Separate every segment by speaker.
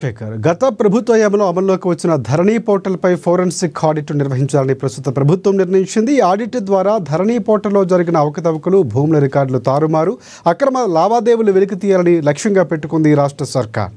Speaker 1: గత ప్రభుత్వ హయాంలో అమల్లోకి వచ్చిన ధరణి పోర్టల్పై ఫోరెన్సిక్ ఆడిట్ నిర్వహించాలని ప్రస్తుత ప్రభుత్వం నిర్ణయించింది. ఈ ఆడిట్ ద్వారా ధరణి పోర్టల్లో జరిగిన అవకతవకలు, భూముల రికార్డులు తారుమారు, అక్రమ లావాదేవీలు వెలికి తీయాలని లక్ష్యంగా పెట్టుకుంది రాష్ట్ర సర్కార్.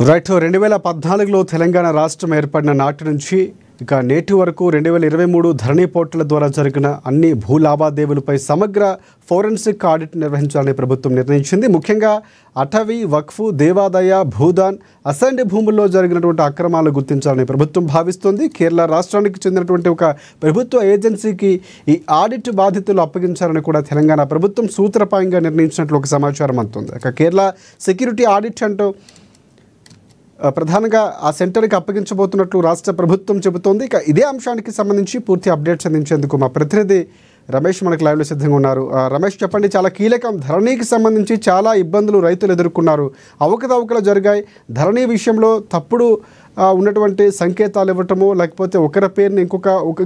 Speaker 1: రైట్ 2014లో తెలంగాణ రాష్ట్రం ఏర్పడిన నాటి నుంచి ఇక నేటి వరకు 2023 ధరణి పోర్టల్ ద్వారా జరిగిన అన్ని భూ లావాదేవీలపై సమగ్ర ఫోరెన్సిక్ ఆడిట్ నిర్వహించాలని ప్రభుత్వం నిర్ణయించింది. ముఖ్యంగా అటవీ, వక్ఫ్, దేవాదాయ, భూదాన్, అసైన్డ్ భూముల్లో జరిగినటువంటి అక్రమాలు గుర్తించాలని ప్రభుత్వం భావిస్తోంది. కేరళ రాష్ట్రానికి చెందినటువంటి ఒక ప్రభుత్వ ఏజెన్సీకి ఈ ఆడిట్ బాధ్యతలు అప్పగించాలని కూడా తెలంగాణ ప్రభుత్వం సూత్రప్రాయంగా నిర్ణయించినట్లు ఒక సమాచారం అందుతుంది. ఇక కేరళ సెక్యూరిటీ ఆడిట్ అంటూ ప్రధానంగా ఆ సెంటర్కి అప్పగించబోతున్నట్లు రాష్ట్ర ప్రభుత్వం చెబుతోంది. ఇక ఇదే అంశానికి సంబంధించి పూర్తి అప్డేట్స్ అందించేందుకు మా ప్రతినిధి రమేష్ మనకు లైవ్లో సిద్ధంగా ఉన్నారు. రమేష్, చెప్పండి, చాలా కీలకం. ధరణికి సంబంధించి చాలా ఇబ్బందులు రైతులు ఎదుర్కొన్నారు, అవకతవకలు జరిగాయి. ధరణి విషయంలో తప్పుడు ఉన్నటువంటి సంకేతాలు ఇవ్వటము, లేకపోతే ఒకరి పేరుని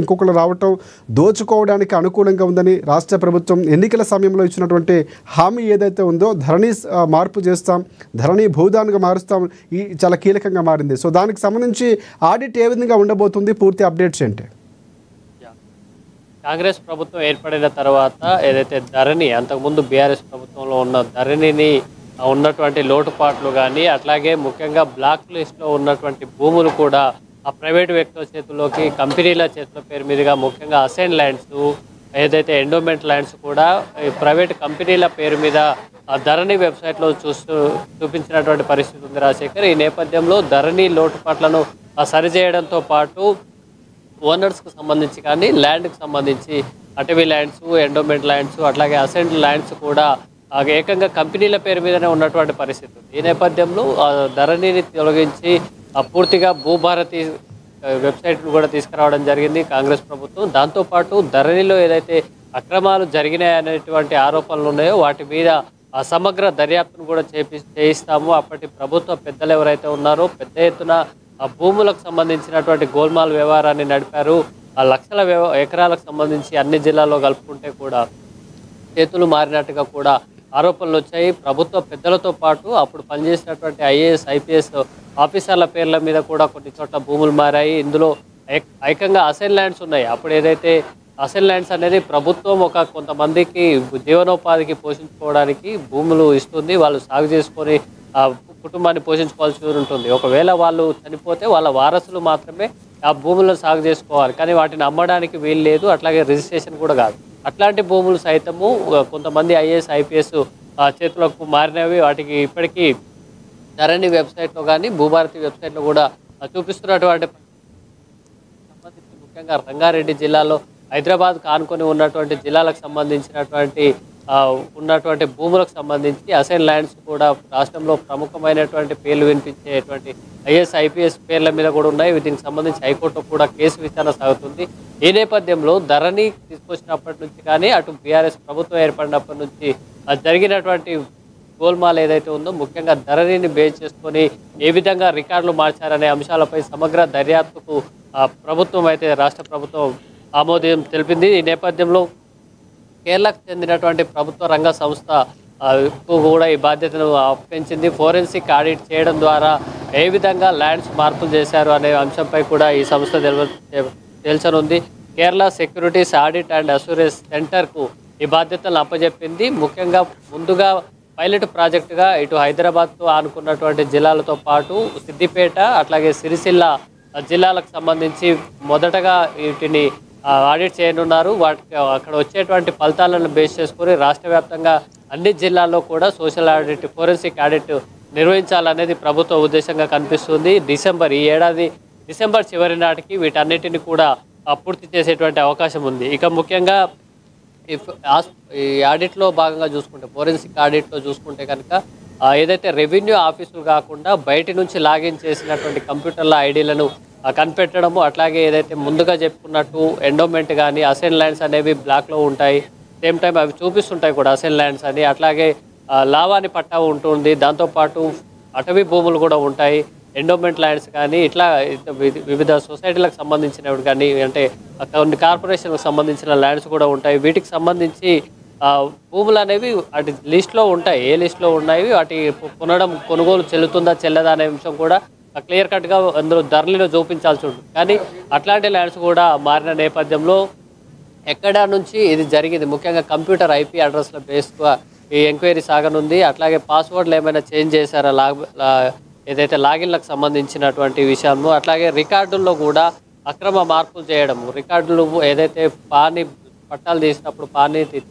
Speaker 1: ఇంకొకరు రావటం దోచుకోవడానికి అనుకూలంగా ఉందని రాష్ట్ర ప్రభుత్వం ఎన్నికల సమయంలో ఇచ్చినటువంటి హామీ ఏదైతే ఉందో, ధరణి మార్పు చేస్తాం, ధరణి భూదాన్గా మారుస్తాం, ఈ చాలా కీలకంగా మారింది. సో దానికి సంబంధించి ఆడిట్ ఏ విధంగా ఉండబోతుంది, పూర్తి అప్డేట్స్ ఏంటి?
Speaker 2: కాంగ్రెస్ ప్రభుత్వం ఏర్పడిన తర్వాత ఏదైతే ధరణి, అంతకుముందు బీఆర్ఎస్ ప్రభుత్వంలో ఉన్న ధరణిని ఉన్నటువంటి లోటుపాట్లు కానీ, అట్లాగే ముఖ్యంగా బ్లాక్ లిస్ట్లో ఉన్నటువంటి భూములు కూడా ఆ ప్రైవేటు వ్యక్తుల చేతుల్లోకి, కంపెనీల చేతుల పేరు మీదుగా, ముఖ్యంగా అసైన్ ల్యాండ్స్, ఏదైతే ఎండోమెంట్ ల్యాండ్స్ కూడా ప్రైవేట్ కంపెనీల పేరు మీద ఆ ధరణి వెబ్సైట్లో చూపించినటువంటి పరిస్థితి ఉంది రాజశేఖర్. ఈ నేపథ్యంలో ధరణి లోటుపాట్లను సరిచేయడంతో పాటు ఓనర్స్కి సంబంధించి కానీ, ల్యాండ్కి సంబంధించి అటవీ ల్యాండ్స్, ఎండోమెంట్ ల్యాండ్స్, అట్లాగే అసెంట్ ల్యాండ్స్ కూడా ఏకంగా కంపెనీల పేరు మీదనే ఉన్నటువంటి పరిస్థితి ఉంది. ఈ నేపథ్యంలో ధరణిని తొలగించి పూర్తిగా భూభారతి వెబ్సైట్ను కూడా తీసుకురావడం జరిగింది కాంగ్రెస్ ప్రభుత్వం. దాంతోపాటు ధరణిలో ఏదైతే అక్రమాలు జరిగినాయనేటువంటి ఆరోపణలు ఉన్నాయో వాటి మీద సమగ్ర దర్యాప్తును కూడా చేయిస్తాము. అప్పటి ప్రభుత్వ పెద్దలు ఎవరైతే ఉన్నారో పెద్ద ఎత్తున ఆ భూములకు సంబంధించినటువంటి గోల్మాల్ వ్యవహారాన్ని నడిపారు. ఆ లక్షల ఎకరాలకు సంబంధించి అన్ని జిల్లాల్లో కలుపుకుంటే కూడా చేతులు మారినట్టుగా కూడా ఆరోపణలు వచ్చాయి. ప్రభుత్వ పెద్దలతో పాటు అప్పుడు పనిచేసినటువంటి ఐఏఎస్, ఐపీఎస్ ఆఫీసర్ల పేర్ల మీద కూడా కొన్ని చోట్ల భూములు మారాయి. ఇందులో ఏకంగా అసైన్ ల్యాండ్స్ ఉన్నాయి. అప్పుడు ఏదైతే అసైన్ ల్యాండ్స్ అనేది ప్రభుత్వం కొంతమందికి జీవనోపాధికి పోషించుకోవడానికి భూములు ఇస్తుంది. వాళ్ళు సాగు చేసుకొని కుటుంబాన్ని పోషించుకోవాల్సి ఉంటుంది. ఒకవేళ వాళ్ళు చనిపోతే వాళ్ళ వారసులు మాత్రమే ఆ భూములను సాగు చేసుకోవాలి, కానీ వాటిని అమ్మడానికి వీలు లేదు, అట్లాగే రిజిస్ట్రేషన్ కూడా కాదు. అట్లాంటి భూములు సైతము కొంతమంది ఐఏఎస్ ఐపీఎస్ చేతులకు మారినవి. వాటికి ఇప్పటికీ ధరణి వెబ్సైట్లో కానీ భూభారతి వెబ్సైట్లో కూడా చూపిస్తున్నటువంటి సంబంధించి ముఖ్యంగా రంగారెడ్డి జిల్లాలో హైదరాబాద్ కానుకొని ఉన్నటువంటి జిల్లాలకు సంబంధించినటువంటి ఉన్నటువంటి భూములకు సంబంధించి అసైన్ ల్యాండ్స్ కూడా రాష్ట్రంలో ప్రముఖమైనటువంటి పేర్లు వినిపించేటువంటి ఐఏఎస్ ఐపీఎస్ పేర్ల మీద కూడా ఉన్నాయి. దీనికి సంబంధించి హైకోర్టులో కూడా కేసు విచారణ సాగుతుంది. ఈ నేపథ్యంలో ధరణి తీసుకొచ్చినప్పటి నుంచి కానీ అటు బీఆర్ఎస్ ప్రభుత్వం ఏర్పడినప్పటి నుంచి జరిగినటువంటి గోల్మాల్ ఏదైతే ఉందో ముఖ్యంగా ధరణిని బేస్ చేసుకొని ఏ విధంగా రికార్డులు మార్చారనే అంశాలపై సమగ్ర దర్యాప్తుకు ప్రభుత్వం అయితే రాష్ట్ర ప్రభుత్వం ఆమోదం తెలిపింది. ఈ నేపథ్యంలో కేరళకు చెందినటువంటి ప్రభుత్వ రంగ సంస్థ కూడా ఈ బాధ్యతను అప్పగించింది. ఫోరెన్సిక్ ఆడిట్ చేయడం ద్వారా ఏ విధంగా ల్యాండ్స్ మార్పులు చేశారు అనే అంశంపై కూడా ఈ సంస్థ తేల్చనుంది. Kerala securities audit and assurance సెంటర్కు ఈ బాధ్యతలను అప్పజెప్పింది. ముఖ్యంగా ముందుగా పైలట్ ప్రాజెక్టుగా ఇటు హైదరాబాద్తో ఆనుకున్నటువంటి జిల్లాలతో పాటు సిద్దిపేట అట్లాగే సిరిసిల్ల జిల్లాలకు సంబంధించి మొదటగా వీటిని ఆడిట్ చేయనున్నారు. వాటికి అక్కడ వచ్చేటువంటి ఫలితాలను బేస్ చేసుకొని రాష్ట్ర వ్యాప్తంగా అన్ని జిల్లాల్లో కూడా సోషల్ ఆడిట్ ఫోరెన్సిక్ ఆడిట్ నిర్వహించాలనేది ప్రభుత్వ ఉద్దేశంగా కనిపిస్తుంది. ఈ ఏడాది డిసెంబర్ చివరి నాటికి వీటన్నిటిని కూడా పూర్తి చేసేటువంటి అవకాశం ఉంది. ఇక ముఖ్యంగా ఈ ఆడిట్లో భాగంగా చూసుకుంటే ఫోరెన్సిక్ ఆడిట్లో చూసుకుంటే కనుక ఏదైతే రెవెన్యూ ఆఫీసులు కాకుండా బయటి నుంచి లాగిన్ చేసినటువంటి కంప్యూటర్ల ఐడీలను కనిపెట్టడము, అట్లాగే ఏదైతే ముందుగా చెప్పుకున్నట్టు ఎండోమెంట్ కానీ అసైన్ ల్యాండ్స్ అనేవి బ్లాక్లో ఉంటాయి. సేమ్ టైం అవి చూపిస్తుంటాయి కూడా అసైన్ ల్యాండ్స్ అని. అట్లాగే లావాని పట్టా ఉంటుంది, దాంతోపాటు అటవీ భూములు కూడా ఉంటాయి, ఎండోమెంట్ ల్యాండ్స్ కానీ ఇట్లా వివిధ సొసైటీలకు సంబంధించినవి కానీ అంటే కొన్ని కార్పొరేషన్లకు సంబంధించిన ల్యాండ్స్ కూడా ఉంటాయి. వీటికి సంబంధించి భూములు అనేవి వాటి లిస్ట్లో ఉంటాయి. ఏ లిస్ట్లో ఉన్నాయి, వాటి కొనుగోలు చెల్లుతుందా చెల్లదా అనే అంశం కూడా క్లియర్ కట్గా అందులో ధరలో చూపించాల్సి ఉంటుంది. కానీ అట్లాంటి ల్యాండ్స్ కూడా మారిన నేపథ్యంలో ఎక్కడ నుంచి ఇది జరిగింది, ముఖ్యంగా కంప్యూటర్ ఐపీ అడ్రస్ల బేస్గా ఈ ఎంక్వైరీ సాగనుంది. అట్లాగే పాస్వర్డ్లు ఏమైనా చేంజ్ చేశారా ఏదైతే లాగిన్లకు సంబంధించినటువంటి విషయము, అట్లాగే రికార్డుల్లో కూడా అక్రమ మార్పులు చేయడము, రికార్డులు ఏదైతే పట్టాలు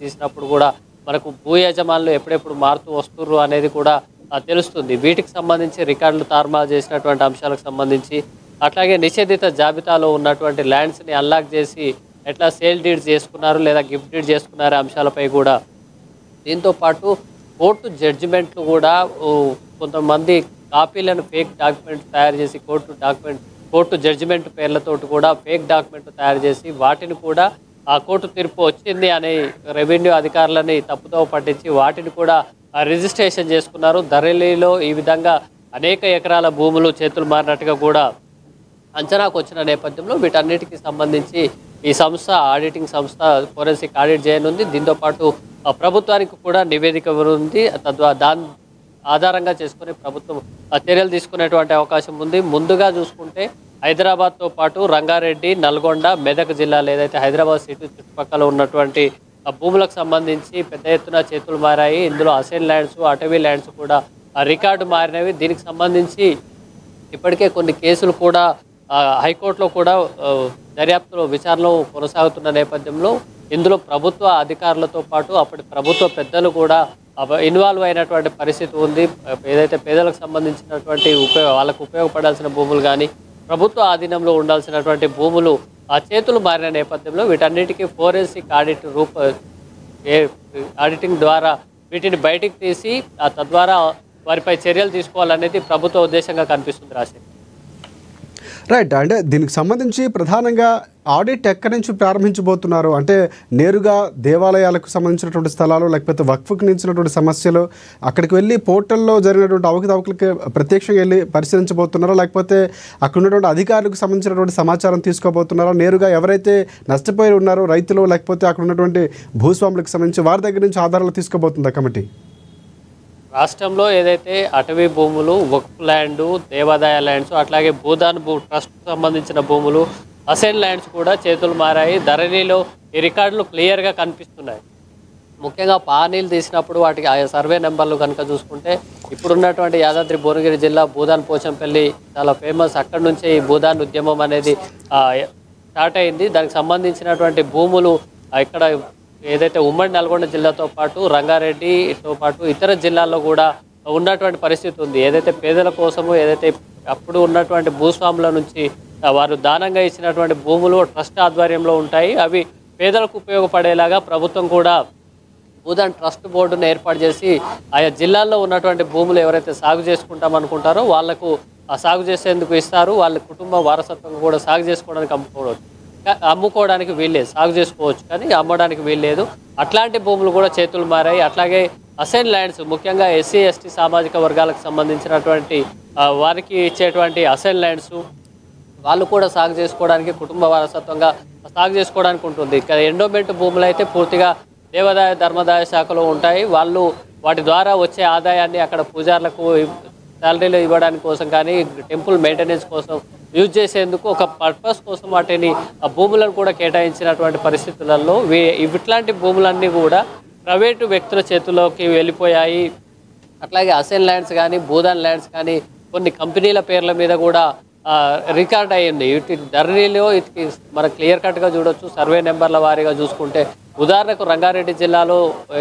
Speaker 2: తీసినప్పుడు కూడా మనకు భూ యజమానులు ఎప్పుడెప్పుడు మారుతూ వస్తుర్రు అనేది కూడా తెలుస్తుంది. వీటికి సంబంధించి రికార్డులు తారుమారు చేసినటువంటి అంశాలకు సంబంధించి, అట్లాగే నిషేధిత జాబితాలో ఉన్నటువంటి ల్యాండ్స్ని అన్లాక్ చేసి ఎట్లా సేల్ డీడ్స్ చేసుకున్నారు లేదా గిఫ్ట్ డీడ్ చేసుకున్నారు అంశాలపై కూడా, దీంతో పాటు కోర్టు జడ్జిమెంట్లు కూడా కొంతమంది కాపీలను ఫేక్ డాక్యుమెంట్స్ తయారు చేసి కోర్టు జడ్జిమెంట్ పేర్లతోటి కూడా ఫేక్ డాక్యుమెంట్లు తయారు చేసి వాటిని కూడా ఆ కోర్టు తీర్పు వచ్చింది అనే రెవెన్యూ అధికారులని తప్పుదోవ పట్టించి వాటిని కూడా రిజిస్ట్రేషన్ చేసుకున్నారు. ధరణిలో ఈ విధంగా అనేక ఎకరాల భూములు చేతులు మారినట్టుగా కూడా అంచనాకు వచ్చిన నేపథ్యంలో వీటన్నిటికీ సంబంధించి ఈ సంస్థ ఆడిటింగ్ సంస్థ ఫోరెన్సిక్ ఆడిట్ చేయనుంది. దీంతోపాటు ప్రభుత్వానికి కూడా నివేదిక ఉంది. దాని ఆధారంగా చేసుకుని ప్రభుత్వం చర్యలు తీసుకునేటువంటి అవకాశం ఉంది. ముందుగా చూసుకుంటే హైదరాబాద్తో పాటు రంగారెడ్డి, నల్గొండ, మెదక్ జిల్లాలు ఏదైతే హైదరాబాద్ సిటీ చుట్టుపక్కల ఉన్నటువంటి భూములకు సంబంధించి పెద్ద ఎత్తున చేతులు మారాయి. ఇందులో అసైన్ ల్యాండ్స్, అటవీ ల్యాండ్స్ కూడా రికార్డు మారినవి. దీనికి సంబంధించి ఇప్పటికే కొన్ని కేసులు కూడా హైకోర్టులో కూడా దర్యాప్తులో విచారణలో కొనసాగుతున్న నేపథ్యంలో ఇందులో ప్రభుత్వ అధికారులతో పాటు అప్పటి ప్రభుత్వ పెద్దలు కూడా ఇన్వాల్వ్ అయినటువంటి పరిస్థితి ఉంది. ఏదైతే పేదలకు సంబంధించినటువంటి వాళ్ళకు ఉపయోగపడాల్సిన భూములు కానీ ప్రభుత్వ ఆధీనంలో ఉండాల్సినటువంటి భూములు చేతులు మారిన నేపథ్యంలో వీటన్నిటికీ ఫోరెన్సిక్ ఆడిటింగ్ ద్వారా వీటిని బయటికి తీసి తద్వారా వారిపై చర్యలు తీసుకోవాలనేది ప్రభుత్వ ఉద్దేశంగా కనిపిస్తుంది. రాశి
Speaker 1: రైట్. అంటే దీనికి సంబంధించి ప్రధానంగా ఆడిట్ ఎక్కడి నుంచి ప్రారంభించబోతున్నారు అంటే నేరుగా దేవాలయాలకు సంబంధించినటువంటి స్థలాలు లేకపోతే వక్ఫ్కి నిలిచినటువంటి సమస్యలు అక్కడికి వెళ్ళి పోర్టల్లో జరిగినటువంటి అవకతవకలకి ప్రత్యక్షంగా వెళ్ళి పరిశీలించబోతున్నారా, లేకపోతే అక్కడ ఉన్నటువంటి అధికారులకు సంబంధించినటువంటి సమాచారం తీసుకోబోతున్నారా, నేరుగా ఎవరైతే నష్టపోయి ఉన్నారో రైతులు లేకపోతే అక్కడ ఉన్నటువంటి భూస్వాములకు సంబంధించి వారి దగ్గర నుంచి ఆధారాలు తీసుకోబోతుందా కమిటీ?
Speaker 2: రాష్ట్రంలో ఏదైతే అటవీ భూములు, వక్ఫ్ ల్యాండ్, దేవాదాయ ల్యాండ్స్, అట్లాగే భూదాన్ ట్రస్ట్ సంబంధించిన భూములు, అసైన్ ల్యాండ్స్ కూడా చేతులు మారాయి. ధరణిలో ఈ రికార్డులు క్లియర్గా కనిపిస్తున్నాయి. ముఖ్యంగా పానీలు తీసినప్పుడు వాటికి ఆ సర్వే నెంబర్లు కనుక చూసుకుంటే ఇప్పుడున్నటువంటి యాదాద్రి భువనగిరి జిల్లా భూదాన్ పోచంపల్లి చాలా ఫేమస్. అక్కడి నుంచే ఈ భూదాన్ ఉద్యమం అనేది స్టార్ట్ అయింది. దానికి సంబంధించినటువంటి భూములు ఇక్కడ ఏదైతే ఉమ్మడి నల్గొండ జిల్లాతో పాటు రంగారెడ్డితో పాటు ఇతర జిల్లాల్లో కూడా ఉన్నటువంటి పరిస్థితి ఉంది. ఏదైతే పేదల కోసము ఏదైతే అప్పుడు ఉన్నటువంటి భూస్వాముల నుంచి వారు దానంగా ఇచ్చినటువంటి భూములు ట్రస్ట్ ఆధ్వర్యంలో ఉంటాయి. అవి పేదలకు ఉపయోగపడేలాగా ప్రభుత్వం కూడా భూదాన్ ట్రస్ట్ బోర్డును ఏర్పాటు చేసి ఆయా జిల్లాల్లో ఉన్నటువంటి భూములు ఎవరైతే సాగు చేసుకుంటాం అనుకుంటారో వాళ్లకు ఆ సాగు చేసేందుకు ఇస్తారు. వాళ్ళ కుటుంబ వారసత్వంగా కూడా సాగు చేసుకోవడానికి అమ్ముకోవడానికి వీల్లేదు, సాగు చేసుకోవచ్చు కానీ అమ్మడానికి వీల్లేదు. అట్లాంటి భూములు కూడా చేతులు మారాయి. అట్లాగే అసైన్ ల్యాండ్స్, ముఖ్యంగా ఎస్సీ ఎస్టీ సామాజిక వర్గాలకు సంబంధించినటువంటి వారికి ఇచ్చేటువంటి అసైన్ ల్యాండ్స్ వాళ్ళు కూడా సాగు చేసుకోవడానికి కుటుంబ వారసత్వంగా సాగు చేసుకోవడానికి ఉంటుంది. ఇక్కడ ఎండోమెంట్ భూములు అయితే పూర్తిగా దేవాదాయ ధర్మదాయ శాఖలో ఉంటాయి. వాళ్ళు వాటి ద్వారా వచ్చే ఆదాయాన్ని అక్కడ పూజారులకు శాలరీలు ఇవ్వడానికి కోసం కానీ టెంపుల్ మెయింటెనెన్స్ కోసం యూజ్ చేసేందుకు ఒక పర్పస్ కోసం వాటిని ఆ భూములను కూడా కేటాయించినటువంటి పరిస్థితులలో ఇట్లాంటి భూములన్నీ కూడా ప్రైవేటు వ్యక్తుల చేతుల్లోకి వెళ్ళిపోయాయి. అట్లాగే అసైన్ ల్యాండ్స్ కానీ భూదాన్ ల్యాండ్స్ కానీ కొన్ని కంపెనీల పేర్ల మీద కూడా రికార్డ్ అయ్యింది. వీటి ధరణిలో వీటికి మనకు క్లియర్ కట్గా చూడొచ్చు. సర్వే నెంబర్ల వారీగా చూసుకుంటే ఉదాహరణకు రంగారెడ్డి జిల్లాలో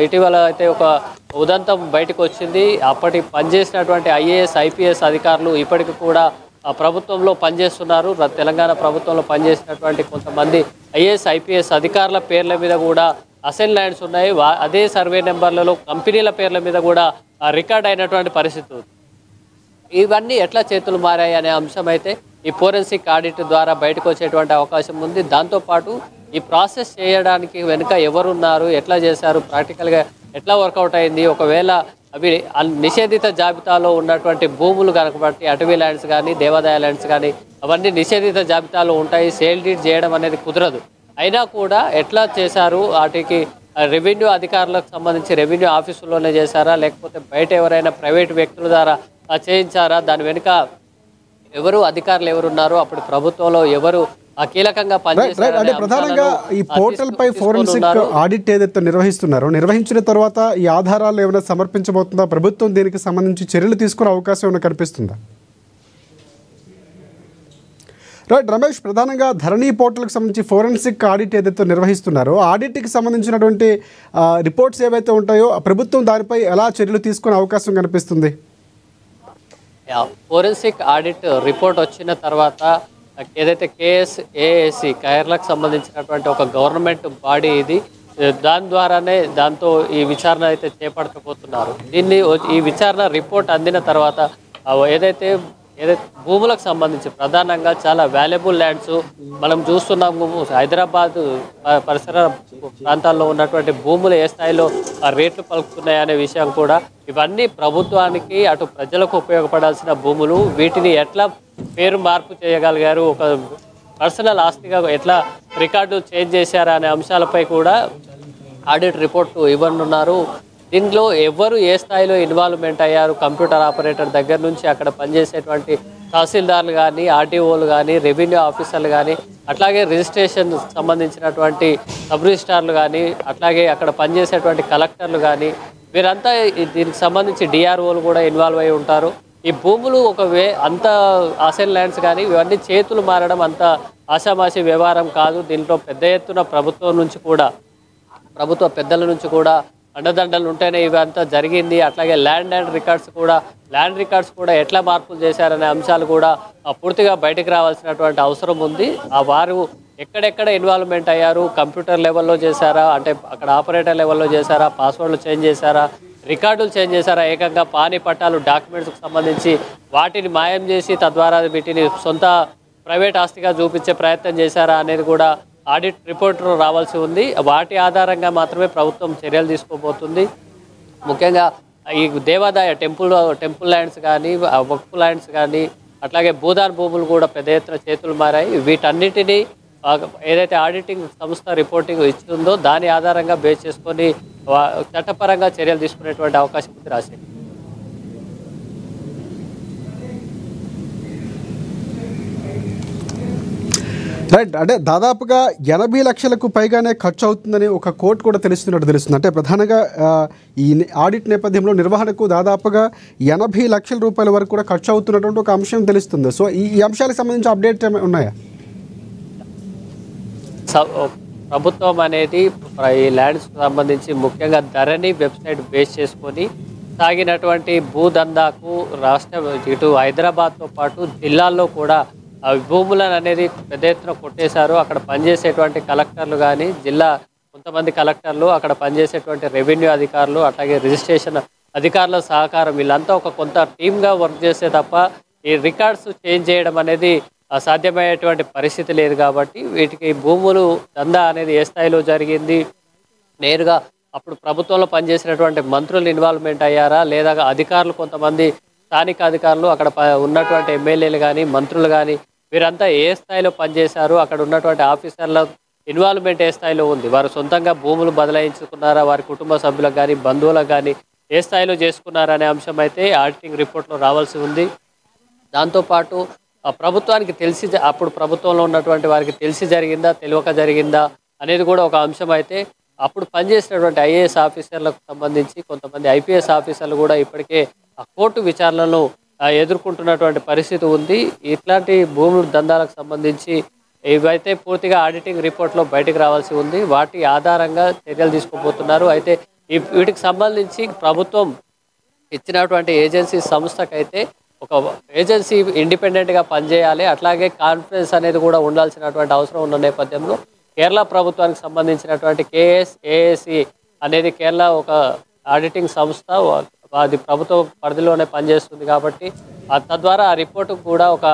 Speaker 2: ఇటీవల అయితే ఒక ఉదంతం బయటకు వచ్చింది. అప్పటి పనిచేసినటువంటి ఐఏఎస్ ఐపీఎస్ అధికారులు ఇప్పటికి కూడా ప్రభుత్వంలో పనిచేస్తున్నారు. తెలంగాణ ప్రభుత్వంలో పనిచేసినటువంటి కొంతమంది ఐఏఎస్ ఐపీఎస్ అధికారుల పేర్ల మీద కూడా అసైన్ ల్యాండ్స్ ఉన్నాయి. అదే సర్వే నెంబర్లలో కంపెనీల పేర్ల మీద కూడా రికార్డ్ అయినటువంటి పరిస్థితి. ఇవన్నీ ఎట్లా చేతులు మారాయి అనే అంశం అయితే ఈ ఫోరెన్సిక్ ఆడిట్ ద్వారా బయటకు వచ్చేటువంటి అవకాశం ఉంది. దాంతోపాటు ఈ ప్రాసెస్ చేయడానికి వెనుక ఎవరున్నారు, ఎట్లా చేశారు, ప్రాక్టికల్గా ఎట్లా వర్కౌట్ అయింది, ఒకవేళ అవి నిషేధిత జాబితాలో ఉన్నటువంటి భూములు కనుక బట్టి అటవీ ల్యాండ్స్ కానీ దేవాదాయ ల్యాండ్స్ కానీ అవన్నీ నిషేధిత జాబితాలో ఉంటాయి. సేల్ డీడ్ చేయడం అనేది కుదరదు. అయినా కూడా ఎట్లా చేశారు, వాటికి రెవెన్యూ అధికారులకు సంబంధించి రెవెన్యూ ఆఫీసుల్లోనే చేశారా లేకపోతే బయట ఎవరైనా ప్రైవేట్ వ్యక్తుల ద్వారా చేయించారా, దాని వెనుక ఎవరు అధికారులు ఎవరున్నారు, అప్పుడు ప్రభుత్వంలో ఎవరు కీలకంగా
Speaker 1: అంటే ప్రధానంగా ఈ పోర్టల్ పై ఫోరెన్సిక్ ఆడిట్ ఏదైతే నిర్వహించిన తర్వాత ఈ ఆధారాలు ఏమైనా సమర్పించబోతుందా, ప్రభుత్వం దీనికి సంబంధించి చర్యలు తీసుకునే అవకాశం ఏమైనా కనిపిస్తుందా? రైట్ రమేష్, ప్రధానంగా ధరణి పోర్టల్కి సంబంధించి ఫోరెన్సిక్ ఆడిట్ ఏదైతే నిర్వహిస్తున్నారో ఆడిట్కి సంబంధించినటువంటి రిపోర్ట్స్ ఏవైతే ఉంటాయో ప్రభుత్వం దానిపై ఎలా చర్యలు తీసుకునే అవకాశం కనిపిస్తుంది?
Speaker 2: ఫోరెన్సిక్ ఆడిట్ రిపోర్ట్ వచ్చిన తర్వాత ఏదైతే కేఎస్ఏఎసి కేరళకు సంబంధించినటువంటి ఒక గవర్నమెంట్ బాడీ ఇది, దాని ద్వారానే దాంతో ఈ విచారణ అయితే చేపట్టకపోతున్నారు. ఈ విచారణ రిపోర్ట్ అందిన తర్వాత ఏదైతే భూములకు సంబంధించి ప్రధానంగా చాలా వాల్యుబుల్ ల్యాండ్స్ మనం చూస్తున్నాము. హైదరాబాద్ పరిసర ప్రాంతాల్లో ఉన్నటువంటి భూములు ఏ స్థాయిలో రేట్లు పలుకుతున్నాయి అనే విషయం కూడా, ఇవన్నీ ప్రభుత్వానికి అటు ప్రజలకు ఉపయోగపడాల్సిన భూములు, వీటిని ఎట్లా పేరు మార్పు చేయగలిగారు, ఒక పర్సనల్ ఆస్తిగా ఎట్లా రికార్డు చేంజ్ చేశారా అనే అంశాలపై కూడా ఆడిట్ రిపోర్టు ఇవ్వనున్నారు. దీంట్లో ఎవరు ఏ స్థాయిలో ఇన్వాల్వ్మెంట్ అయ్యారు, కంప్యూటర్ ఆపరేటర్ దగ్గర నుంచి అక్కడ పనిచేసేటువంటి తహసీల్దార్లు కానీ ఆర్టీఓలు కానీ రెవెన్యూ ఆఫీసర్లు కానీ అట్లాగే రిజిస్ట్రేషన్ సంబంధించినటువంటి సబ్ రిజిస్ట్రార్లు కానీ అట్లాగే అక్కడ పనిచేసేటువంటి కలెక్టర్లు కానీ వీరంతా దీనికి సంబంధించి డిఆర్ఓలు కూడా ఇన్వాల్వ్ అయి ఉంటారు. ఈ భూములు అంత అసైన్ ల్యాండ్స్ కానీ ఇవన్నీ చేతులు మారడం అంత ఆషామాషి వ్యవహారం కాదు. దీంట్లో పెద్ద ఎత్తున ప్రభుత్వ పెద్దల నుంచి కూడా అండదండలు ఉంటేనే ఇవంతా జరిగింది. అట్లాగే ల్యాండ్ రికార్డ్స్ కూడా ఎట్లా మార్పులు చేశారనే అంశాలు కూడా పూర్తిగా బయటకు రావాల్సినటువంటి అవసరం ఉంది. వారు ఎక్కడెక్కడ ఇన్వాల్వ్మెంట్ అయ్యారు, కంప్యూటర్ లెవెల్లో చేశారా, అంటే అక్కడ ఆపరేటర్ లెవెల్లో చేశారా, పాస్వర్డ్లు చేంజ్ చేశారా, రికార్డులు చేంజ్ చేశారా, ఏకంగా పానీ పట్టాలు డాక్యుమెంట్స్కి సంబంధించి వాటిని మాయం చేసి తద్వారా వీటిని సొంత ప్రైవేట్ ఆస్తిగా చూపించే ప్రయత్నం చేశారా అనేది కూడా ఆడిట్ రిపోర్ట్ రావాల్సి ఉంది. వాటి ఆధారంగా మాత్రమే ప్రభుత్వం చర్యలు తీసుకోబోతుంది. ముఖ్యంగా ఈ దేవాదాయ టెంపుల్ ల్యాండ్స్ కానీ వక్ఫ్ ల్యాండ్స్ కానీ అట్లాగే భూదాన్ భూములు కూడా పెద్ద ఎత్తున చేతులు మారాయి. వీటన్నిటినీ ఏదైతే ఆడిటింగ్ సంస్థ రిపోర్టింగ్ ఇచ్చిందో దాని ఆధారంగా బేస్ చేసుకొని చట్టపరంగా చర్యలు తీసుకునేటువంటి అవకాశం ఉంది. రాజశేఖర్,
Speaker 1: రైట్, అంటే దాదాపుగా 80 లక్షలకు పైగానే ఖర్చు అవుతుందని ఒక కోర్టు కూడా తెలుస్తుంది. అంటే ప్రధానంగా ఈ ఆడిట్ నేపథ్యంలో నిర్వహణకు దాదాపుగా 80 లక్షల రూపాయల వరకు కూడా ఖర్చు అవుతున్నటువంటి ఒక అంశం తెలుస్తుంది. సో ఈ అంశాలకు సంబంధించి అప్డేట్ ఉన్నాయా?
Speaker 2: ప్రభుత్వం అనేది ఈ ల్యాండ్స్ సంబంధించి ముఖ్యంగా ధరణి వెబ్సైట్ బేస్ చేసుకొని సాగినటువంటి భూదందాకు రాష్ట్ర ఇటు హైదరాబాద్తో పాటు జిల్లాల్లో కూడా భూములను అనేది పెద్ద ఎత్తున కొట్టేశారు. అక్కడ పనిచేసేటువంటి కలెక్టర్లు కానీ జిల్లా కొంతమంది కలెక్టర్లు, అక్కడ పనిచేసేటువంటి రెవెన్యూ అధికారులు, అట్లాగే రిజిస్ట్రేషన్ అధికారుల సహకారం వీళ్ళంతా ఒక కొంత టీమ్గా వర్క్ చేస్తే తప్ప ఈ రికార్డ్స్ చేంజ్ చేయడం అనేది సాధ్యమయ్యేటువంటి పరిస్థితి లేదు. కాబట్టి వీటికి భూములు దందా అనేది ఏ స్థాయిలో జరిగింది, నేరుగా అప్పుడు ప్రభుత్వంలో పనిచేసినటువంటి మంత్రులు ఇన్వాల్వ్మెంట్ అయ్యారా, లేదా అధికారులు కొంతమంది స్థానిక అధికారులు అక్కడ ఉన్నటువంటి ఎమ్మెల్యేలు కానీ మంత్రులు కానీ వీరంతా ఏ స్థాయిలో పనిచేశారు, అక్కడ ఉన్నటువంటి ఆఫీసర్ల ఇన్వాల్వ్మెంట్ ఏ స్థాయిలో ఉంది, వారు సొంతంగా భూములు బదలాయించుకున్నారా, వారి కుటుంబ సభ్యులకు కానీ బంధువులకు కానీ ఏ స్థాయిలో చేసుకున్నారనే అంశం అయితే ఆడిటింగ్ రిపోర్ట్లో రావాల్సి ఉంది. దాంతోపాటు ప్రభుత్వానికి తెలిసి అప్పుడు ప్రభుత్వంలో ఉన్నటువంటి వారికి తెలిసి జరిగిందా తెలియక జరిగిందా అనేది కూడా ఒక అంశం అయితే అప్పుడు పనిచేసినటువంటి ఐఏఎస్ ఆఫీసర్లకు సంబంధించి కొంతమంది ఐపీఎస్ ఆఫీసర్లు కూడా ఇప్పటికే ఆ కోర్టు విచారణలను ఎదుర్కొంటున్నటువంటి పరిస్థితి ఉంది. ఇట్లాంటి భూముల దందాలకు సంబంధించి ఇవైతే పూర్తిగా ఆడిటింగ్ రిపోర్ట్లో బయటకు రావాల్సి ఉంది. వాటి ఆధారంగా చర్యలు తీసుకోబోతున్నారు. అయితే వీటికి సంబంధించి ప్రభుత్వం ఇచ్చినటువంటి ఏజెన్సీ సంస్థకైతే ఒక ఏజెన్సీ ఇండిపెండెంట్గా పనిచేయాలి, అట్లాగే కాన్ఫిడెన్స్ అనేది కూడా ఉండాల్సినటువంటి అవసరం ఉన్న నేపథ్యంలో కేరళ ప్రభుత్వానికి సంబంధించినటువంటి కేఎస్ఏఎసి అనేది కేరళ ఒక ఆడిటింగ్ సంస్థ, అది ప్రభుత్వ పరిధిలోనే పనిచేస్తుంది కాబట్టి తద్వారా ఆ రిపోర్టు కూడా ఒక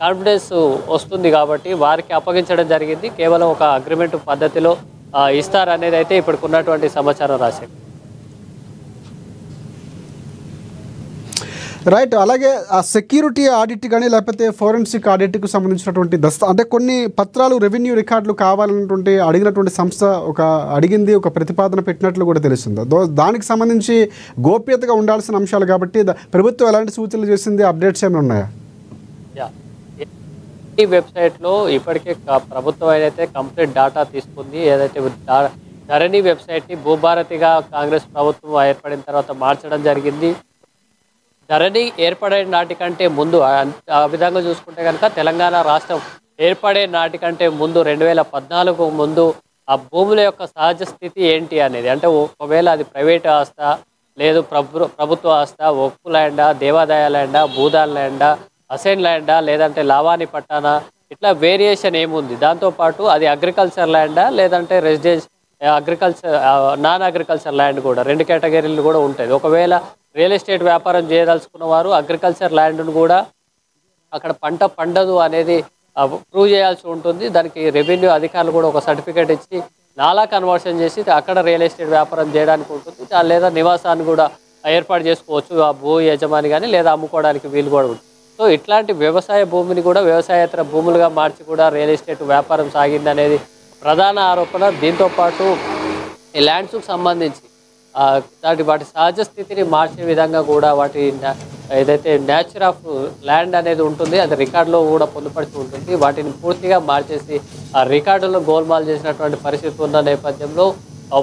Speaker 2: కాన్ఫిడెన్స్ వస్తుంది కాబట్టి వారికి అప్పగించడం జరిగింది. కేవలం ఒక అగ్రిమెంట్ పద్ధతిలో ఇస్తారనేది అయితే ఇప్పటికున్నటువంటి సమాచారం రాశారు.
Speaker 1: రైట్. అలాగే ఆ సెక్యూరిటీ ఆడిట్ కానీ లేకపోతే ఫోరెన్సిక్ ఆడిట్కు సంబంధించినటువంటి అంటే కొన్ని పత్రాలు రెవెన్యూ రికార్డులు కావాలన్నటువంటి అడిగినటువంటి సంస్థ అడిగింది ఒక ప్రతిపాదన పెట్టినట్లు కూడా తెలుస్తుంది. దానికి సంబంధించి గోప్యతగా ఉండాల్సిన అంశాలు కాబట్టి ప్రభుత్వం ఎలాంటి సూచనలు చేసింది, అప్డేట్స్ ఏమైనా ఉన్నాయా?
Speaker 2: ఈ వెబ్సైట్లో ఇప్పటికే ప్రభుత్వం ఏదైతే కంప్లీట్ డేటా తీసుకుంది, ఏదైతే ధరణి వెబ్సైట్ని భూభారతిగా కాంగ్రెస్ ప్రభుత్వం ఏర్పడిన తర్వాత మార్చడం జరిగింది. ధరణి ఏర్పడే నాటికంటే ముందు ఆ విధంగా చూసుకుంటే కనుక తెలంగాణ రాష్ట్రం ఏర్పడే నాటికంటే ముందు 2014 ముందు ఆ భూముల యొక్క సహజ స్థితి ఏంటి అనేది, అంటే ఒకవేళ అది ప్రైవేట్ ఆస్తా లేదు ప్రభుత్వ ఆస్తా, ఒక్కు ల్యాండా, దేవాదాయ ల్యాండా, భూదాన్ ల్యాండా, అసైన్ ల్యాండా, లేదంటే లావాణి పట్టానా, ఇట్లా వేరియేషన్ ఏముంది, దాంతోపాటు అది అగ్రికల్చర్ ల్యాండా లేదంటే అగ్రికల్చర్ నాన్ అగ్రికల్చర్ ల్యాండ్ కూడా 2 కేటగిరీలు కూడా ఉంటుంది. ఒకవేళ రియల్ ఎస్టేట్ వ్యాపారం చేయదలుచుకున్న వారు అగ్రికల్చర్ ల్యాండ్ను కూడా అక్కడ పంట పండదు అనేది ప్రూవ్ చేయాల్సి ఉంటుంది. దానికి రెవెన్యూ అధికారులు కూడా ఒక సర్టిఫికేట్ ఇచ్చి నాలా కన్వర్షన్ చేసి అక్కడ రియల్ ఎస్టేట్ వ్యాపారం చేయడానికి ఉంటుంది, లేదా నివాసాన్ని కూడా ఏర్పాటు చేసుకోవచ్చు ఆ భూ యజమాని కానీ, లేదా అమ్ముకోవడానికి వీలు కూడా ఉంటుంది. సో ఇట్లాంటి వ్యవసాయ భూమిని కూడా వ్యవసాయేతర భూములుగా మార్చి కూడా రియల్ ఎస్టేట్ వ్యాపారం సాగింది అనేది ప్రధాన ఆరోపణ. దీంతోపాటు ఈ ల్యాండ్స్కు సంబంధించి వాటి సహజ స్థితిని మార్చే విధంగా కూడా వాటి ఏదైతే నేచర్ ఆఫ్ ల్యాండ్ అనేది ఉంటుంది అది రికార్డులో కూడా పొందుపరిచి ఉంటుంది, వాటిని పూర్తిగా మార్చేసి ఆ రికార్డులో గోల్మాల్ చేసినటువంటి పరిస్థితి ఉన్న నేపథ్యంలో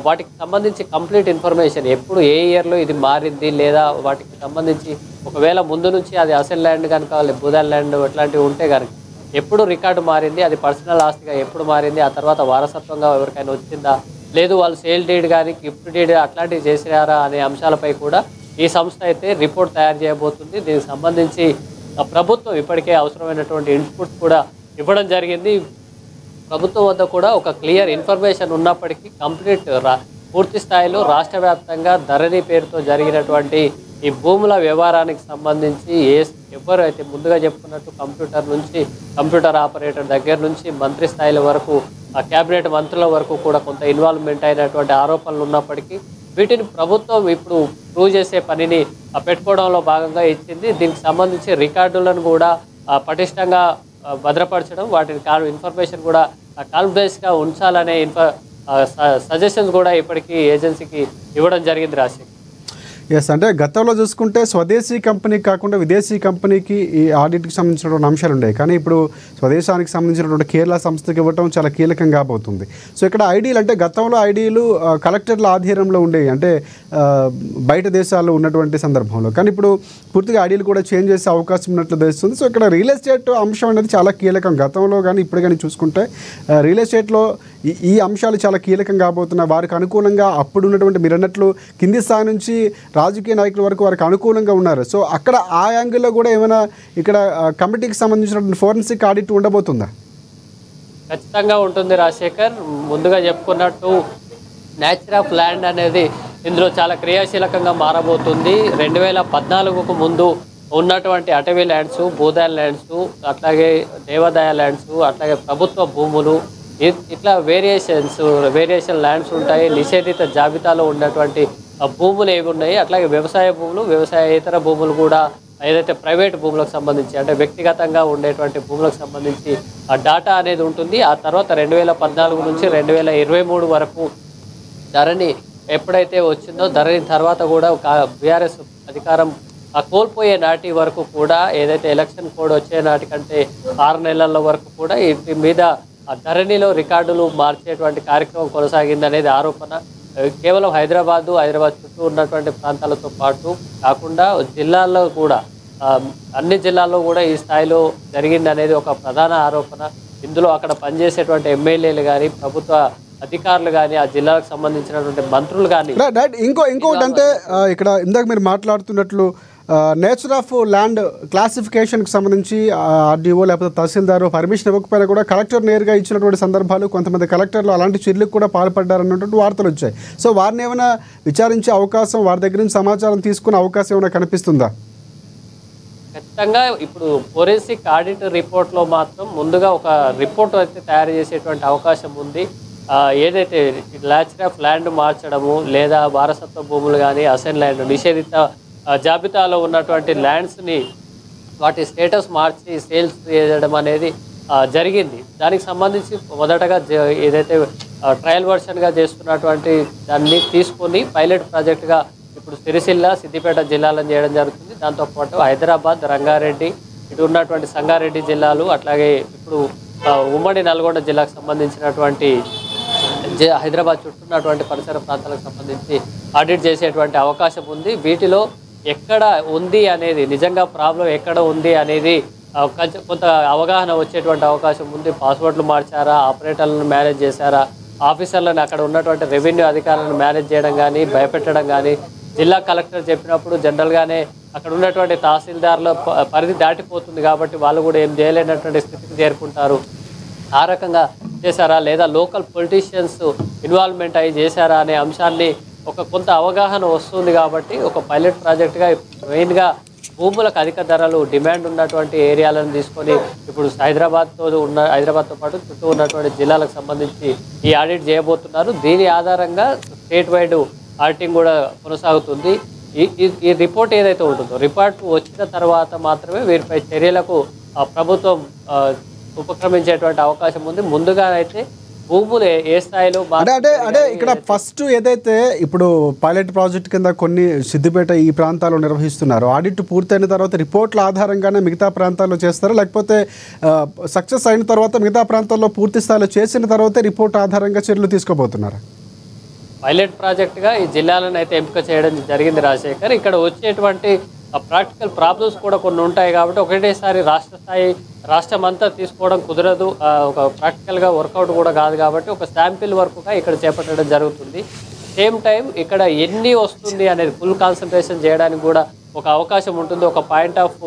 Speaker 2: వాటికి సంబంధించి కంప్లీట్ ఇన్ఫర్మేషన్ ఎప్పుడు ఏ ఇయర్లో ఇది మారింది, లేదా వాటికి సంబంధించి ఒకవేళ ముందు నుంచి అది అసెల్ ల్యాండ్ కనుక భూదాన్ ల్యాండ్ అట్లాంటివి ఉంటే కనుక ఎప్పుడు రికార్డు మారింది, అది పర్సనల్ ఆస్తిగా ఎప్పుడు మారింది, ఆ తర్వాత వారసత్వంగా ఎవరికైనా వచ్చిందా, లేదు వాళ్ళు సేల్ డీడ్ కానీ గిఫ్ట్ డీడ్ అట్లాంటివి చేసినారా అనే అంశాలపై కూడా ఈ సంస్థ అయితే రిపోర్ట్ తయారు చేయబోతుంది. దీనికి సంబంధించి ప్రభుత్వం ఇప్పటికే అవసరమైనటువంటి ఇన్పుట్స్ కూడా ఇవ్వడం జరిగింది. ప్రభుత్వం వద్ద కూడా ఒక క్లియర్ ఇన్ఫర్మేషన్ ఉన్నప్పటికీ కంప్లీట్ పూర్తి స్థాయిలో రాష్ట్ర వ్యాప్తంగా ధరణి పేరుతో జరిగినటువంటి ఈ భూముల వ్యవహారానికి సంబంధించి ఎవరైతే ముందుగా చెప్పుకున్నట్టు కంప్యూటర్ ఆపరేటర్ దగ్గర నుంచి మంత్రి స్థాయిల వరకు క్యాబినెట్ మంత్రుల వరకు కూడా కొంత ఇన్వాల్వ్మెంట్ అయినటువంటి ఆరోపణలు ఉన్నప్పటికీ వీటిని ప్రభుత్వం ఇప్పుడు ప్రూవ్ చేసే పనిని పెట్టుకోవడంలో భాగంగా ఇచ్చింది. దీనికి సంబంధించి రికార్డులను కూడా పటిష్టంగా భద్రపరచడం, వాటిని ఇన్ఫర్మేషన్ కూడా కాన్ఫిడెన్స్గా ఉంచాలనే సజెషన్స్ కూడా ఇప్పటికీ ఏజెన్సీకి ఇవ్వడం జరిగింది. రాజశేఖర్,
Speaker 1: ఎస్, అంటే గతంలో చూసుకుంటే స్వదేశీ కంపెనీ కాకుండా విదేశీ కంపెనీకి ఈ ఆడిట్కి సంబంధించినటువంటి అంశాలు ఉన్నాయి, కానీ ఇప్పుడు స్వదేశానికి సంబంధించినటువంటి కేరళ సంస్థకి ఇవ్వటం చాలా కీలకం కాబోతుంది. సో ఇక్కడ ఐడీలు అంటే గతంలో ఐడీలు కలెక్టర్ల ఆధీనంలో ఉండేవి, అంటే బయట దేశాల్లో ఉన్నటువంటి సందర్భంలో, కానీ ఇప్పుడు పూర్తిగా ఐడీలు కూడా చేంజ్ చేసే అవకాశం ఉన్నట్లు తెలుస్తుంది. సో ఇక్కడ రియల్ ఎస్టేట్ అంశం అనేది చాలా కీలకం. గతంలో కానీ ఇప్పుడు కానీ చూసుకుంటే రియల్ ఎస్టేట్లో ఈ అంశాలు చాలా కీలకం కాబోతున్నాయి. వారికి అనుకూలంగా అప్పుడు ఉన్నటువంటి మీరు అన్నట్లు కింది స్థాయి నుంచి రాజకీయ నాయకుల వరకు వారికి అనుకూలంగా ఉన్నారు. సో అక్కడ ఆ యాంగిల్లో కూడా ఏమైనా ఇక్కడ కమిటీకి సంబంధించినటువంటి ఫోరెన్సిక్ ఆడిట్ ఉండబోతుందా?
Speaker 2: ఖచ్చితంగా ఉంటుంది రాజశేఖర్. ముందుగా చెప్పుకున్నట్టు నేచర్ ఆఫ్ ల్యాండ్ అనేది ఇందులో చాలా క్రియాశీలకంగా మారబోతుంది. 2014కు ముందు ఉన్నటువంటి అటవీ ల్యాండ్స్, భూదాయ ల్యాండ్స్, అట్లాగే దేవాదాయ ల్యాండ్స్, అట్లాగే ప్రభుత్వ భూములు, ఇట్లా వేరియేషన్ ల్యాండ్స్ ఉంటాయి. నిషేధిత జాబితాలో ఉన్నటువంటి భూములు ఏవి ఉన్నాయి, అట్లాగే వ్యవసాయ భూములు, వ్యవసాయేతర భూములు కూడా ఏదైతే ప్రైవేట్ భూములకు సంబంధించి అంటే వ్యక్తిగతంగా ఉండేటువంటి భూములకు సంబంధించి ఆ డాటా అనేది ఉంటుంది. ఆ తర్వాత 2014 నుంచి 2023 వరకు ధరణి ఎప్పుడైతే వచ్చిందో ధరణి తర్వాత కూడా బీఆర్ఎస్ అధికారం కోల్పోయే నాటి వరకు కూడా ఏదైతే ఎలక్షన్ కోడ్ వచ్చే నాటికంటే 6 నెలల వరకు కూడా వీటి మీద ధరణిలో రికార్డులు మార్చేటువంటి కార్యక్రమం కొనసాగిందనేది ఆరోపణ. కేవలం హైదరాబాద్ చుట్టూ ఉన్నటువంటి ప్రాంతాలతో పాటు కాకుండా జిల్లాల్లో కూడా అన్ని జిల్లాల్లో కూడా ఈ స్థాయిలో జరిగిందనేది ఒక ప్రధాన ఆరోపణ. ఇందులో అక్కడ పనిచేసేటువంటి ఎమ్మెల్యేలు కానీ, ప్రభుత్వ అధికారులు కానీ, ఆ జిల్లాలకు సంబంధించినటువంటి మంత్రులు కానీ.
Speaker 1: ఇంకోటి అంటే ఇక్కడ ఇందాక మీరు మాట్లాడుతున్నట్లు నేచర్ ఆఫ్ ల్యాండ్ క్లాసిఫికేషన్కి సంబంధించి ఆర్డీఓ లేకపోతే తహసీల్దారు పర్మిషన్ ఇవ్వకపోయినా కూడా కలెక్టర్ నేరుగా ఇచ్చినటువంటి సందర్భాలు, కొంతమంది కలెక్టర్లు అలాంటి చర్యలకు కూడా పాల్పడ్డారన్నటువంటి వార్తలు వచ్చాయి. సో వారిని ఏమైనా విచారించే అవకాశం, వారి దగ్గర నుంచి సమాచారం తీసుకునే అవకాశం ఏమైనా కనిపిస్తుందా?
Speaker 2: ఖచ్చితంగా ఇప్పుడు ఫోరెన్సిక్ ఆడిట్ రిపోర్ట్లో మాత్రం ముందుగా ఒక రిపోర్ట్ అయితే తయారు చేసేటువంటి అవకాశం ఉంది. ఏదైతే నేచర్ ఆఫ్ ల్యాండ్ మార్చడము లేదా వారసత్వ భూములు కానీ, అసైన్ ల్యాండ్, నిషేధిత జాబితాలో ఉన్నటువంటి ల్యాండ్స్ని వాటి స్టేటస్ మార్చి సేల్స్ చేయడం అనేది జరిగింది. దానికి సంబంధించి మొదటగా ఏదైతే ట్రయల్ వర్షన్గా చేస్తున్నటువంటి దాన్ని తీసుకొని పైలట్ ప్రాజెక్టుగా ఇప్పుడు సిరిసిల్ల, సిద్దిపేట జిల్లాలను చేయడం జరుగుతుంది. దాంతోపాటు హైదరాబాద్, రంగారెడ్డి, ఇటు ఉన్నటువంటి సంగారెడ్డి జిల్లాలు, అట్లాగే ఇప్పుడు ఉమ్మడి నల్గొండ జిల్లాకు సంబంధించినటువంటి హైదరాబాద్ చుట్టూ ఉన్నటువంటి పరిసర ప్రాంతాలకు సంబంధించి ఆడిట్ చేసేటువంటి అవకాశం ఉంది. వీటిలో ఎక్కడ ఉంది అనేది, నిజంగా ప్రాబ్లం ఎక్కడ ఉంది అనేది కొంత అవగాహన వచ్చేటువంటి అవకాశం ఉంది. పాస్వర్డ్లు మార్చారా, ఆపరేటర్లను మేనేజ్ చేశారా, ఆఫీసర్లను అక్కడ ఉన్నటువంటి రెవెన్యూ అధికారులను మేనేజ్ చేయడం కానీ, భయపెట్టడం కానీ, జిల్లా కలెక్టర్ చెప్పినప్పుడు జనరల్గానే అక్కడ ఉన్నటువంటి తహసీల్దార్ల పరిధి దాటిపోతుంది కాబట్టి వాళ్ళు కూడా ఏం చేయలేనటువంటి స్థితికి చేరుకుంటారు. ఆ రకంగా చేశారా లేదా లోకల్ పొలిటీషియన్స్ ఇన్వాల్వ్మెంట్ అయ్యి చేశారా అనే అంశాన్ని కొంత అవగాహన వస్తుంది. కాబట్టి ఒక పైలట్ ప్రాజెక్టుగా మెయిన్గా భూములకు అధిక ధరలు డిమాండ్ ఉన్నటువంటి ఏరియాలను తీసుకొని ఇప్పుడు హైదరాబాద్తో పాటు చుట్టూ ఉన్నటువంటి జిల్లాలకు సంబంధించి ఈ ఆడిట్ చేయబోతున్నారు. దీని ఆధారంగా స్టేట్ వైడ్ ఆడిటింగ్ కూడా కొనసాగుతుంది. ఈ రిపోర్ట్ ఏదైతే ఉంటుందో రిపోర్ట్ వచ్చిన తర్వాత మాత్రమే వీరిపై చర్యలకు ప్రభుత్వం ఉపక్రమించేటువంటి అవకాశం ఉంది. ముందుగా అయితే భూములు ఏ స్థాయిలో
Speaker 1: అంటే ఇక్కడ ఫస్ట్ ఏదైతే ఇప్పుడు పైలట్ ప్రాజెక్ట్ కింద కొన్ని సిద్దిపేట ఈ ప్రాంతాల్లో నిర్వహిస్తున్నారు, ఆడిట్ పూర్తయిన తర్వాత రిపోర్ట్ల ఆధారంగానే మిగతా ప్రాంతాల్లో చేస్తారా, లేకపోతే సక్సెస్ అయిన తర్వాత మిగతా ప్రాంతాల్లో పూర్తి స్థాయిలో చేసిన తర్వాతే రిపోర్ట్ ఆధారంగా చర్యలు తీసుకోబోతున్నారా?
Speaker 2: పైలట్ ప్రాజెక్టుగా ఈ జిల్లాలను అయితే ఎంపిక చేయడం జరిగింది రాజశేఖర్. ఇక్కడ వచ్చేటువంటి ప్రాక్టికల్ ప్రాబ్లమ్స్ కూడా కొన్ని ఉంటాయి కాబట్టి ఒకటేసారి రాష్ట్రం అంతా తీసుకోవడం కుదరదు. ఒక ప్రాక్టికల్గా వర్కౌట్ కూడా కాదు కాబట్టి ఒక శాంపిల్ వర్క్గా ఇక్కడ చేపట్టడం జరుగుతుంది. సేమ్ టైం ఇక్కడ ఎన్ని వస్తుంది అనేది ఫుల్ కాన్సన్ట్రేషన్ చేయడానికి కూడా ఒక అవకాశం ఉంటుంది. ఒక పాయింట్ ఆఫ్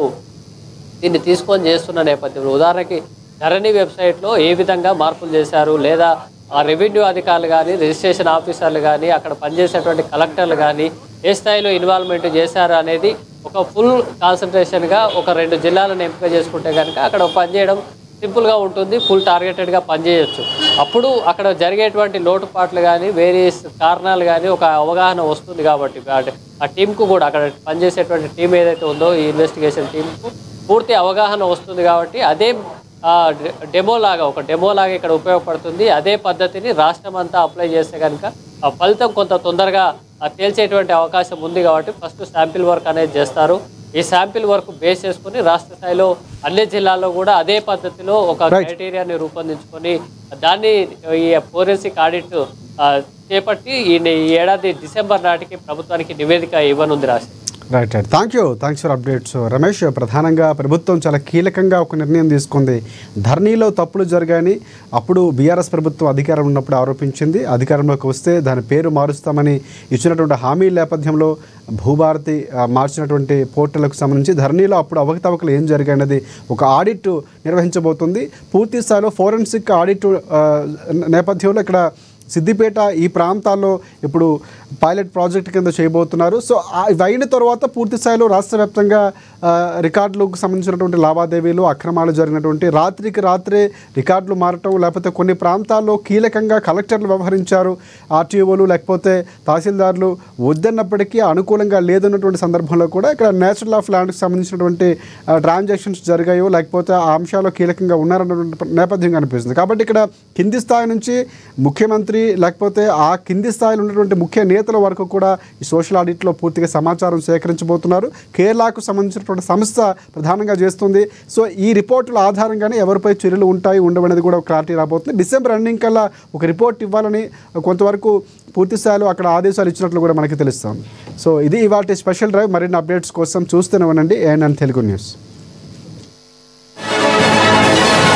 Speaker 2: దీన్ని తీసుకొని చేస్తున్న నేపథ్యంలో ఉదాహరణకి ధరణి వెబ్సైట్లో ఏ విధంగా మార్పులు చేశారు, లేదా ఆ రెవెన్యూ అధికారులు కానీ, రిజిస్ట్రేషన్ ఆఫీసర్లు కానీ, అక్కడ పనిచేసేటువంటి కలెక్టర్లు కానీ ఏ స్థాయిలో ఇన్వాల్వ్మెంట్ చేశారు అనేది ఒక ఫుల్ కాన్సన్ట్రేషన్గా ఒక 2 జిల్లాలను ఎంపిక చేసుకుంటే కనుక అక్కడ పనిచేయడం సింపుల్గా ఉంటుంది. ఫుల్ టార్గెటెడ్గా పనిచేయచ్చు. అప్పుడు అక్కడ జరిగేటువంటి లోటుపాట్లు కానీ, వేరియస్ కారణాలు కానీ ఒక అవగాహన వస్తుంది. కాబట్టి ఆ టీంకు కూడా అక్కడ పనిచేసేటువంటి టీం ఏదైతే ఉందో ఈ ఇన్వెస్టిగేషన్ టీంకు పూర్తి అవగాహన వస్తుంది. కాబట్టి అదే ఒక డెమోలాగా ఇక్కడ ఉపయోగపడుతుంది. అదే పద్ధతిని రాష్ట్రం అంతా అప్లై చేస్తే కనుక ఆ ఫలితం కొంత తొందరగా తేల్చేటువంటి అవకాశం ఉంది. కాబట్టి ఫస్ట్ శాంపిల్ వర్క్ అనేది చేస్తారు. ఈ శాంపిల్ వర్క్ బేస్ చేసుకుని రాష్ట్ర స్థాయిలో అన్ని జిల్లాల్లో కూడా అదే పద్ధతిలో ఒక క్రైటీరియాని రూపొందించుకొని దాన్ని ఈ ఫోరెన్సిక్ ఆడిట్ చేపట్టి ఈ ఏడాది డిసెంబర్ నాటికి ప్రభుత్వానికి నివేదిక ఇవ్వనుంది రాష్ట్రం.
Speaker 1: Right thanks for updates Ramesh. ప్రధానంగా ప్రభుత్వం చాలా కీలకంగా ఒక నిర్ణయం తీసుకుంది. ధరణిలో తప్పులు జరిగాయని అప్పుడు బీఆర్ఎస్ ప్రభుత్వం అధికారం ఉన్నప్పుడు ఆరోపించింది. అధికారంలోకి వస్తే దాని పేరు మారుస్తామని ఇచ్చినటువంటి హామీ నేపథ్యంలో భూభారతి మార్చినటువంటి పోర్టల్కు సంబంధించి ధరణిలో అప్పుడు అవకతవకలు ఏం జరిగాయన్నది ఒక ఆడిట్ నిర్వహించబోతుంది. పూర్తి స్థాయిలో ఫోరెన్సిక్ ఆడిట్ నేపథ్యంలో ఇక్కడ సిద్దిపేట ఈ ప్రాంతాల్లో ఇప్పుడు పైలట్ ప్రాజెక్ట్ కింద చేయబోతున్నారు. సో ఇవి అయిన తర్వాత పూర్తి స్థాయిలో రాష్ట్ర వ్యాప్తంగా రికార్డులకు సంబంధించినటువంటి లావాదేవీలు అక్రమాలు జరిగినటువంటి రాత్రికి రాత్రే రికార్డులు మారటం, లేకపోతే కొన్ని ప్రాంతాల్లో కీలకంగా కలెక్టర్లు వ్యవహరించారు, ఆర్టీఓలు లేకపోతే తహసీల్దార్లు వద్దన్నప్పటికీ అనుకూలంగా లేదన్నటువంటి సందర్భంలో కూడా ఇక్కడ నేచురల్ ఆఫ్ ల్యాండ్కి సంబంధించినటువంటి ట్రాన్సాక్షన్స్ జరిగాయో లేకపోతే ఆ అంశాల్లో కీలకంగా ఉన్నారన్నటువంటి నేపథ్యం కనిపిస్తుంది. కాబట్టి ఇక్కడ కింది స్థాయి నుంచి ముఖ్యమంత్రి లేకపోతే ఆ కింది స్థాయిలో ఉన్నటువంటి ముఖ్య నేతల వరకు కూడా ఈ సోషల్ ఆడిట్లో పూర్తిగా సమాచారం సేకరించబోతున్నారు. కేరళకు సంబంధించినటువంటి సంస్థ ప్రధానంగా చేస్తుంది. సో ఈ రిపోర్టుల ఆధారంగానే ఎవరిపై చర్యలు ఉంటాయి ఉండవనేది కూడా క్లారిటీ రాబోతుంది. డిసెంబర్ ఎండింగ్ కల్లా ఒక రిపోర్ట్ ఇవ్వాలని కొంతవరకు పూర్తి స్థాయిలో అక్కడ ఆదేశాలు ఇచ్చినట్లు కూడా మనకి తెలుస్తుంది. సో ఇది ఇవాళ స్పెషల్ డ్రైవ్. మరిన్ని అప్డేట్స్ కోసం చూస్తూనే ఉండండి ANN తెలుగు న్యూస్.